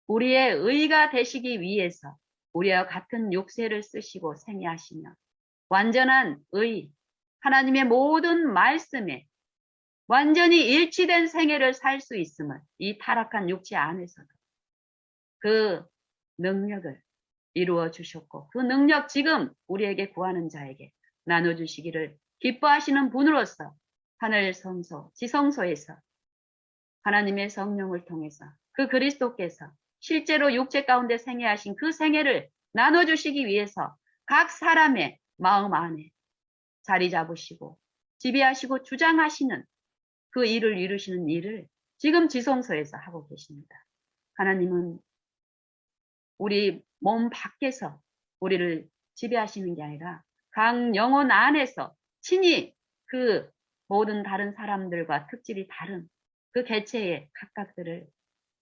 우리의 의가 되시기 위해서 우리와 같은 육체를 쓰시고 생애하시며 완전한 의, 하나님의 모든 말씀에 완전히 일치된 생애를 살 수 있음을 이 타락한 육체 안에서도 그 능력을 이루어 주셨고 그 능력 지금 우리에게 구하는 자에게 나눠주시기를 기뻐하시는 분으로서 하늘 성소, 지성소에서 하나님의 성령을 통해서 그 그리스도께서 실제로 육체 가운데 생애하신 그 생애를 나눠주시기 위해서 각 사람의 마음 안에 자리 잡으시고 지배하시고 주장하시는 그 일을 이루시는 일을 지금 지성소에서 하고 계십니다. 하나님은 우리 몸 밖에서 우리를 지배하시는 게 아니라 각 영혼 안에서 친히 그 모든 다른 사람들과 특질이 다른 그 개체의 각각들을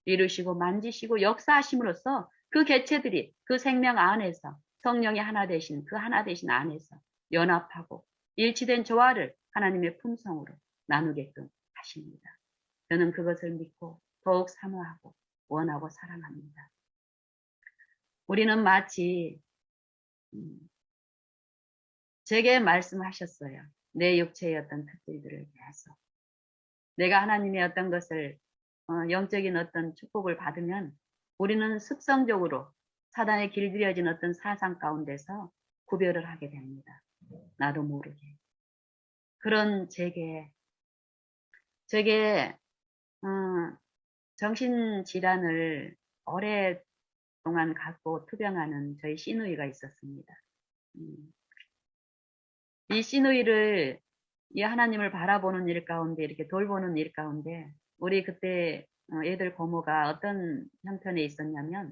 이루시고 만지시고 역사하심으로써 그 개체들이 그 생명 안에서 성령이 하나 되신 그 하나 되신 안에서 연합하고 일치된 조화를 하나님의 품성으로 나누게끔 하십니다. 저는 그것을 믿고 더욱 사모하고 원하고 사랑합니다. 우리는 마치 제게 말씀하셨어요. 내 육체의 어떤 특질들을 계속 내가 하나님의 어떤 것을 영적인 어떤 축복을 받으면 우리는 습성적으로 사단에 길들여진 어떤 사상 가운데서 구별을 하게 됩니다. 나도 모르게. 그런 제게 정신질환을 오랫동안 갖고 투병하는 저희 시누이가 있었습니다. 이 시누이를 이 하나님을 바라보는 일 가운데 이렇게 돌보는 일 가운데 우리 그때 애들 고모가 어떤 형편에 있었냐면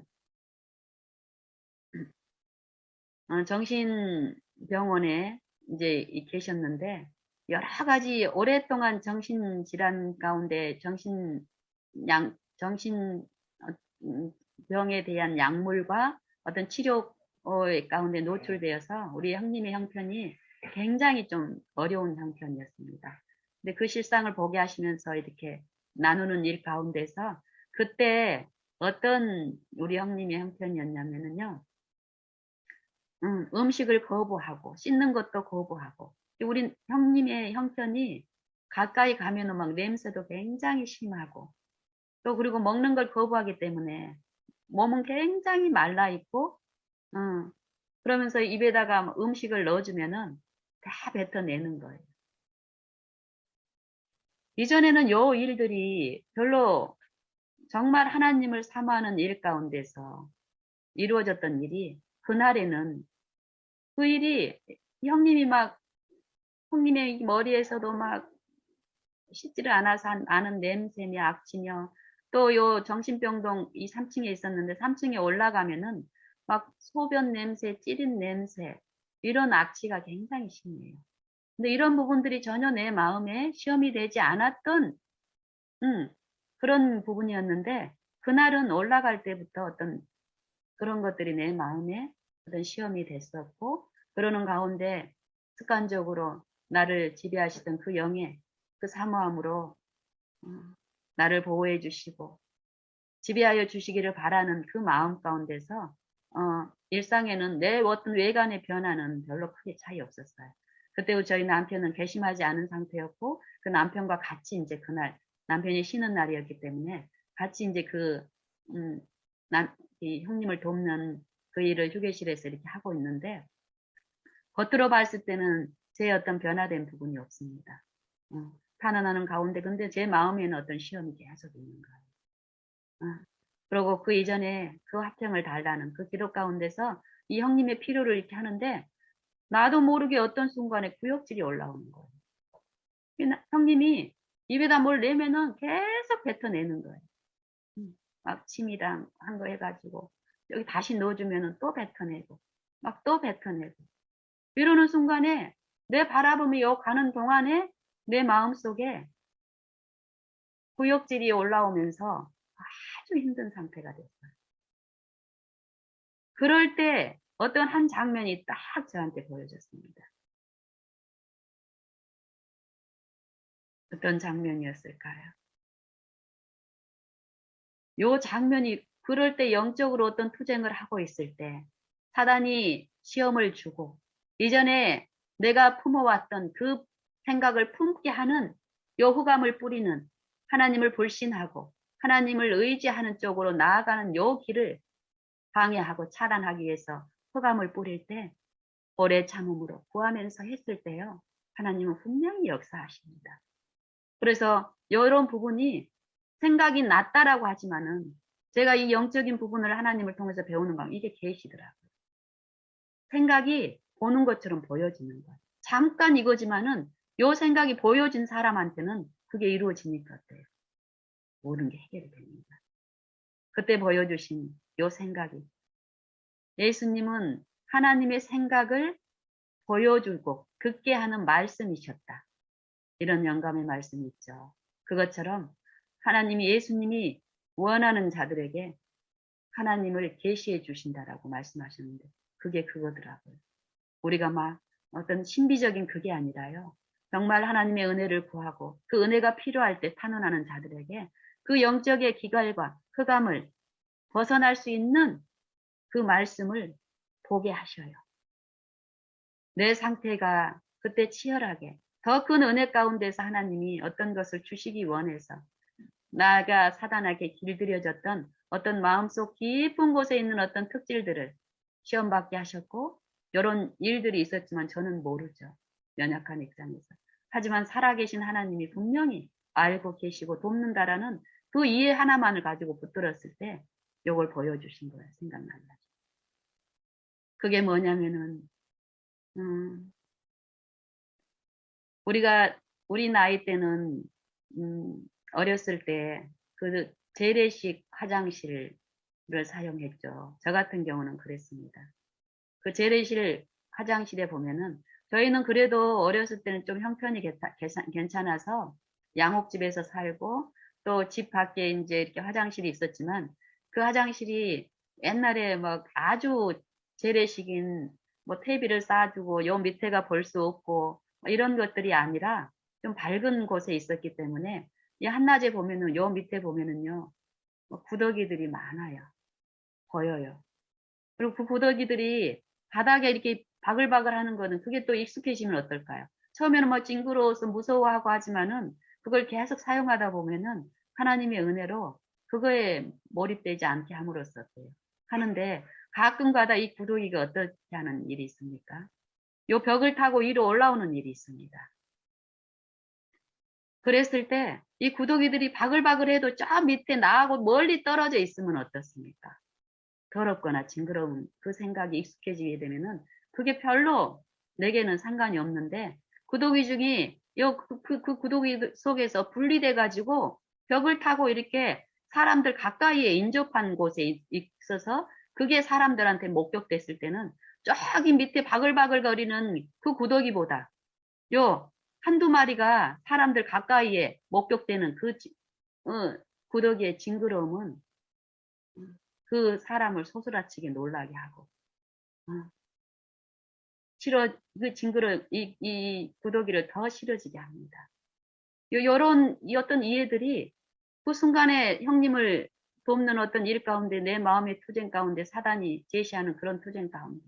정신병원에 이제 계셨는데 여러 가지 오랫동안 정신질환 가운데 정신병에 대한 약물과 어떤 치료 가운데 노출되어서 우리 형님의 형편이 굉장히 좀 어려운 형편이었습니다. 근데 그 실상을 보게 하시면서 이렇게 나누는 일 가운데서 그때 어떤 우리 형님의 형편이었냐면요. 음식을 거부하고 씻는 것도 거부하고 우리 형님의 형편이 가까이 가면은 막 냄새도 굉장히 심하고 또 그리고 먹는 걸 거부하기 때문에 몸은 굉장히 말라 있고 그러면서 입에다가 음식을 넣어주면은 다 뱉어내는 거예요. 이전에는 요 일들이 별로 정말 하나님을 사모하는 일 가운데서 이루어졌던 일이 그날에는 그 일이 형님이 막 형님의 머리에서도 막 씻지를 않아서 아는 냄새며 악취며 또 요 정신병동 이 3층에 있었는데 3층에 올라가면은 막 소변 냄새, 찌린 냄새 이런 악취가 굉장히 심해요. 근데 이런 부분들이 전혀 내 마음에 시험이 되지 않았던 그런 부분이었는데 그날은 올라갈 때부터 어떤 그런 것들이 내 마음에 어떤 시험이 됐었고 그러는 가운데 습관적으로 나를 지배하시던 그 영의 그 사모함으로 나를 보호해 주시고 지배하여 주시기를 바라는 그 마음 가운데서 일상에는 내 어떤 외관의 변화는 별로 크게 차이 없었어요. 그때 저희 남편은 괘씸하지 않은 상태였고 그 남편과 같이 이제 그날 남편이 쉬는 날이었기 때문에 같이 이제 음, 이 형님을 돕는 그 일을 휴게실에서 이렇게 하고 있는데 겉으로 봤을 때는 제 어떤 변화된 부분이 없습니다. 탄원하는 가운데 근데 제 마음에는 어떤 시험이 계속 있는 거예요. 그리고 그 이전에 그 화평을 달라는 그 기도 가운데서 이 형님의 필요를 이렇게 하는데 나도 모르게 어떤 순간에 구역질이 올라오는 거예요. 형님이 입에다 뭘 내면은 계속 뱉어내는 거예요. 막 침이랑 한 거 해가지고 여기 다시 넣어주면은 또 뱉어내고 막 또 뱉어내고 이러는 순간에 내 바라보며 요 가는 동안에 내 마음속에 구역질이 올라오면서 아주 힘든 상태가 됐어요. 그럴 때 어떤 한 장면이 딱 저한테 보여졌습니다. 어떤 장면이었을까요? 요 장면이 그럴 때 영적으로 어떤 투쟁을 하고 있을 때 사단이 시험을 주고 이전에 내가 품어왔던 그 생각을 품게 하는 요 흑암을 뿌리는 하나님을 불신하고 하나님을 의지하는 쪽으로 나아가는 요 길을 방해하고 차단하기 위해서 흑암을 뿌릴 때 오래 참음으로 구하면서 했을 때요. 하나님은 분명히 역사하십니다. 그래서 이런 부분이 생각이 낮다라고 하지만은 제가 이 영적인 부분을 하나님을 통해서 배우는 거 이게 계시더라고요. 생각이 보는 것처럼 보여지는 거예요. 잠깐 이거지만은 요 생각이 보여진 사람한테는 그게 이루어지니까 어때요? 모든 게 해결이 됩니다. 그때 보여주신 요 생각이 예수님은 하나님의 생각을 보여주고 듣게 하는 말씀이셨다. 이런 영감의 말씀이 있죠. 그것처럼 하나님이 예수님이 원하는 자들에게 하나님을 계시해 주신다라고 말씀하셨는데 그게 그거더라고요. 우리가 막 어떤 신비적인 그게 아니라요. 정말 하나님의 은혜를 구하고 그 은혜가 필요할 때 탄원하는 자들에게 그 영적의 기갈과 흑암을 벗어날 수 있는 그 말씀을 보게 하셔요. 내 상태가 그때 치열하게 더 큰 은혜 가운데서 하나님이 어떤 것을 주시기 원해서 나가 사단에게 길들여졌던 어떤 마음속 깊은 곳에 있는 어떤 특질들을 시험받게 하셨고 이런 일들이 있었지만 저는 모르죠. 연약한 입장에서. 하지만 살아계신 하나님이 분명히 알고 계시고 돕는다라는 그 이해 하나만을 가지고 붙들었을 때 이걸 보여주신 거예요. 생각나요. 그게 뭐냐면은 우리 나이 때는 어렸을 때 그 재래식 화장실을 사용했죠. 저 같은 경우는 그랬습니다. 그 재래실 화장실에 보면은 저희는 그래도 어렸을 때는 좀 형편이 괜찮아서 양옥집에서 살고 또 집 밖에 이제 이렇게 화장실이 있었지만 그 화장실이 옛날에 막 아주 재래식인 뭐 퇴비를 쌓아주고 요 밑에가 볼 수 없고 이런 것들이 아니라 좀 밝은 곳에 있었기 때문에 이 한낮에 보면은 요 밑에 보면은요 뭐 구더기들이 많아요. 보여요. 그리고 그 구더기들이 바닥에 이렇게 바글바글 하는 거는 그게 또 익숙해지면 어떨까요? 처음에는 뭐 징그러워서 무서워하고 하지만은 그걸 계속 사용하다 보면은 하나님의 은혜로 그거에 몰입되지 않게 함으로써 어때요? 하는데 가끔가다 이 구더기가 어떻게 하는 일이 있습니까? 요 벽을 타고 위로 올라오는 일이 있습니다. 그랬을 때 이 구더기들이 바글바글해도 저 밑에 나하고 멀리 떨어져 있으면 어떻습니까? 더럽거나 징그러운 그 생각이 익숙해지게 되면은 그게 별로 내게는 상관이 없는데 구더기 중에 그 구더기 속에서 분리돼 가지고 벽을 타고 이렇게 사람들 가까이에 인접한 곳에 있어서 그게 사람들한테 목격됐을 때는 저기 밑에 바글바글거리는 그 구더기보다 요 한두 마리가 사람들 가까이에 목격되는 구더기의 징그러움은 그 사람을 소스라치게 놀라게 하고 그 징그러, 이 구더기를 더 싫어지게 합니다. 요런, 이 어떤 이해들이 그 순간에 형님을 돕는 어떤 일 가운데 내 마음의 투쟁 가운데 사단이 제시하는 그런 투쟁 가운데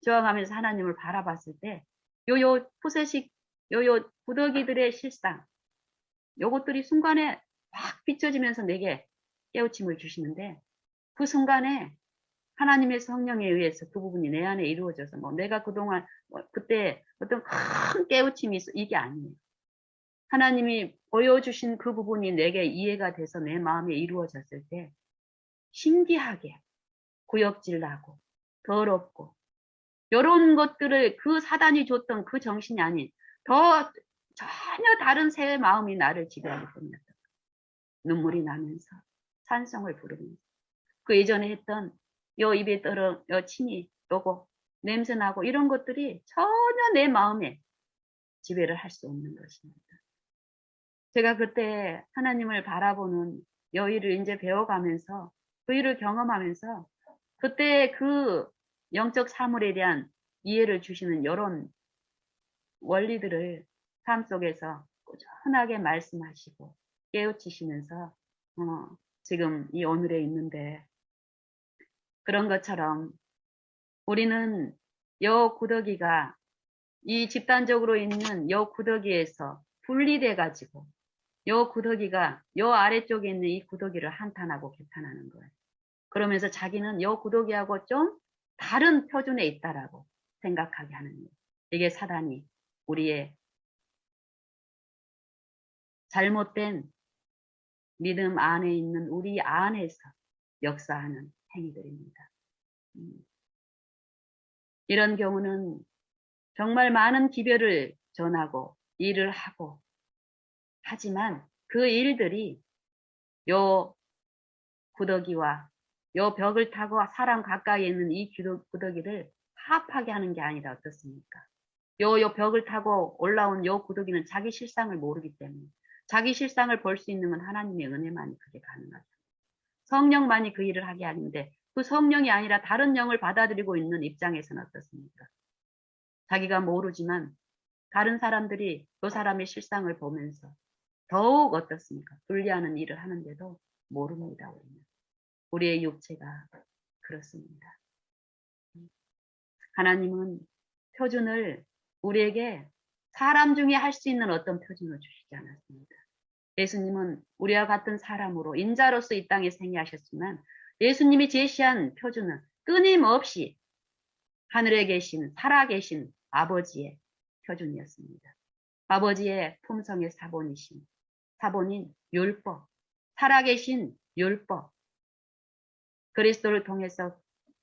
저항하면서 하나님을 바라봤을 때 요요 푸세식 요요 구더기들의 실상 요것들이 순간에 확 비춰지면서 내게 깨우침을 주시는데 그 순간에 하나님의 성령에 의해서 그 부분이 내 안에 이루어져서 뭐 내가 그동안 그때 어떤 큰 깨우침이 있어 이게 아니에요. 하나님이 보여주신 그 부분이 내게 이해가 돼서 내 마음에 이루어졌을 때 신기하게 구역질 나고 더럽고 이런 것들을 그 사단이 줬던 그 정신이 아닌 더 전혀 다른 새 마음이 나를 지배하기 때문에 눈물이 나면서 찬송을 부르면서 그 예전에 했던 요 입에 떨어 요 침이 오고 냄새 나고 이런 것들이 전혀 내 마음에 지배를 할 수 없는 것입니다. 제가 그때 하나님을 바라보는 여의를 이제 배워가면서 그 일을 경험하면서 그때 그 영적 사물에 대한 이해를 주시는 이런 원리들을 삶 속에서 꾸준하게 말씀하시고 깨우치시면서 지금 이 오늘에 있는데 그런 것처럼 우리는 여 구더기가 이 집단적으로 있는 여 구더기에서 분리돼 가지고 요 구더기가 요 아래쪽에 있는 이 구더기를 한탄하고 개탄하는 거예요. 그러면서 자기는 요 구더기하고 좀 다른 표준에 있다라고 생각하게 하는 거예요. 이게 사단이 우리의 잘못된 믿음 안에 있는 우리 안에서 역사하는 행위들입니다. 이런 경우는 정말 많은 기별을 전하고 일을 하고 하지만 그 일들이 요 구더기와 요 벽을 타고 사람 가까이에 있는 이 구더기를 파악하게 하는 게 아니라 어떻습니까? 요 벽을 타고 올라온 요 구더기는 자기 실상을 모르기 때문에 자기 실상을 볼 수 있는 건 하나님의 은혜만이 그게 가능하죠. 성령만이 그 일을 하게 하는데 그 성령이 아니라 다른 영을 받아들이고 있는 입장에서는 어떻습니까? 자기가 모르지만 다른 사람들이 그 사람의 실상을 보면서 더욱 어떻습니까? 분리하는 일을 하는데도 모릅니다. 우리의 육체가 그렇습니다. 하나님은 표준을 우리에게 사람 중에 할 수 있는 어떤 표준을 주시지 않았습니다. 예수님은 우리와 같은 사람으로 인자로서 이 땅에 생애하셨지만 예수님이 제시한 표준은 끊임없이 하늘에 계신 살아계신 아버지의 표준이었습니다. 아버지의 품성의 사본인 율법, 살아계신 율법, 그리스도를 통해서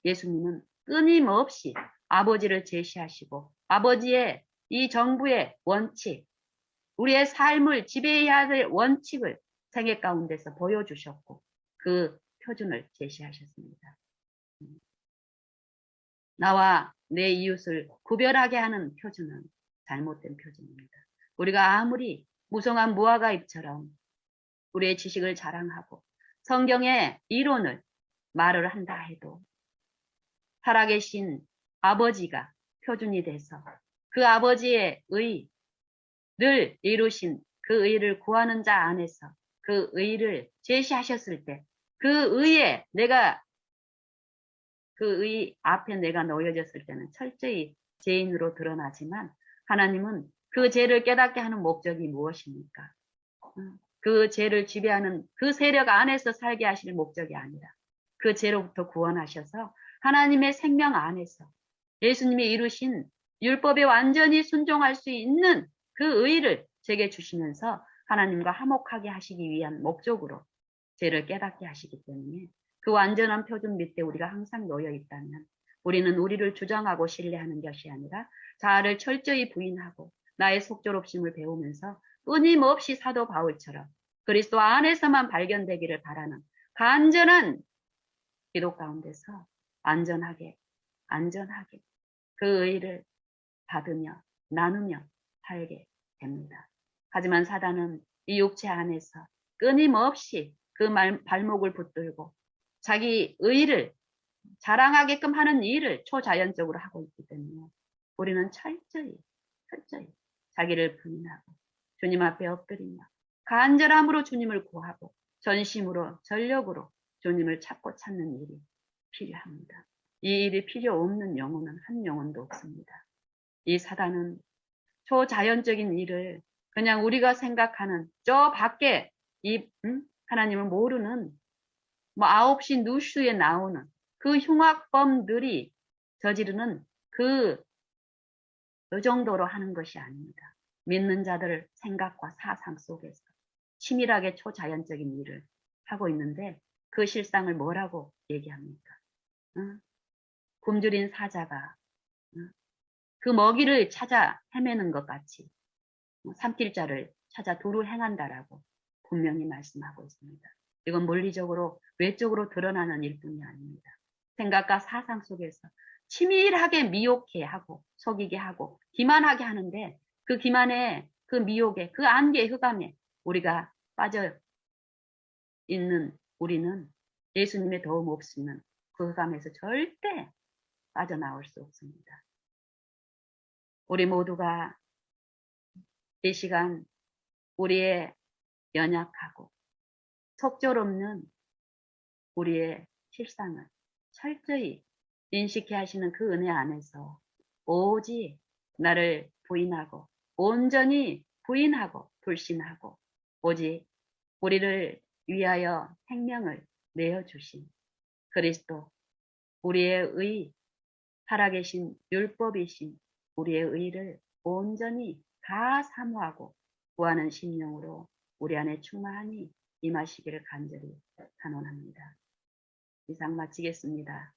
예수님은 끊임없이 아버지를 제시하시고 아버지의 이 정부의 원칙, 우리의 삶을 지배해야 될 원칙을 생애 가운데서 보여주셨고 그 표준을 제시하셨습니다. 나와 내 이웃을 구별하게 하는 표준은 잘못된 표준입니다. 우리가 아무리 무성한 무화과잎처럼 우리의 지식을 자랑하고 성경의 이론을 말을 한다 해도 살아계신 아버지가 표준이 돼서 그 아버지의 의를 이루신 그 의를 구하는 자 안에서 그 의를 제시하셨을 때 그 의에 내가 그 의 앞에 내가 놓여졌을 때는 철저히 죄인으로 드러나지만 하나님은 그 죄를 깨닫게 하는 목적이 무엇입니까? 그 죄를 지배하는 그 세력 안에서 살게 하실 목적이 아니라 그 죄로부터 구원하셔서 하나님의 생명 안에서 예수님이 이루신 율법에 완전히 순종할 수 있는 그 의를 제게 주시면서 하나님과 화목하게 하시기 위한 목적으로 죄를 깨닫게 하시기 때문에 그 완전한 표준 밑에 우리가 항상 놓여 있다면 우리는 우리를 주장하고 신뢰하는 것이 아니라 자아를 철저히 부인하고 나의 속죄롭심을 배우면서 끊임없이 사도 바울처럼 그리스도 안에서만 발견되기를 바라는 간절한 기도 가운데서 안전하게 그 의를 받으며 나누며 살게 됩니다. 하지만 사단은 이 육체 안에서 끊임없이 그 발목을 붙들고 자기 의를 자랑하게끔 하는 일을 초자연적으로 하고 있기 때문에 우리는 철저히 자기를 부인하고 주님 앞에 엎드리며 간절함으로 주님을 구하고 전심으로 전력으로 주님을 찾고 찾는 일이 필요합니다. 이 일이 필요 없는 영혼은 한 영혼도 없습니다. 이 사단은 초자연적인 일을 그냥 우리가 생각하는 저 밖에 이 하나님을 모르는 뭐 9시 뉴스에 나오는 그 흉악범들이 저지르는 그 정도로 하는 것이 아닙니다. 믿는 자들 생각과 사상 속에서 치밀하게 초자연적인 일을 하고 있는데 그 실상을 뭐라고 얘기합니까? 굶주린 사자가 그 먹이를 찾아 헤매는 것 같이 삼킬 자를 찾아 두루 행한다라고 분명히 말씀하고 있습니다. 이건 물리적으로 외적으로 드러나는 일뿐이 아닙니다. 생각과 사상 속에서 치밀하게 미혹해 하고 속이게 하고 기만하게 하는데 그 기만에 그 미혹에 그 안개 흑암에 우리가 빠져 있는 우리는 예수님의 도움 없이는 그 흑암에서 절대 빠져나올 수 없습니다. 우리 모두가 이 시간 우리의 연약하고 속절없는 우리의 실상을 철저히 인식해 하시는 그 은혜 안에서 오직 나를 부인하고 온전히 부인하고 불신하고 오직 우리를 위하여 생명을 내어주신 그리스도 우리의 의 살아계신 율법이신 우리의 의를 온전히 다 사모하고 구하는 심령으로 우리 안에 충만히 임하시기를 간절히 간원합니다. 이상 마치겠습니다.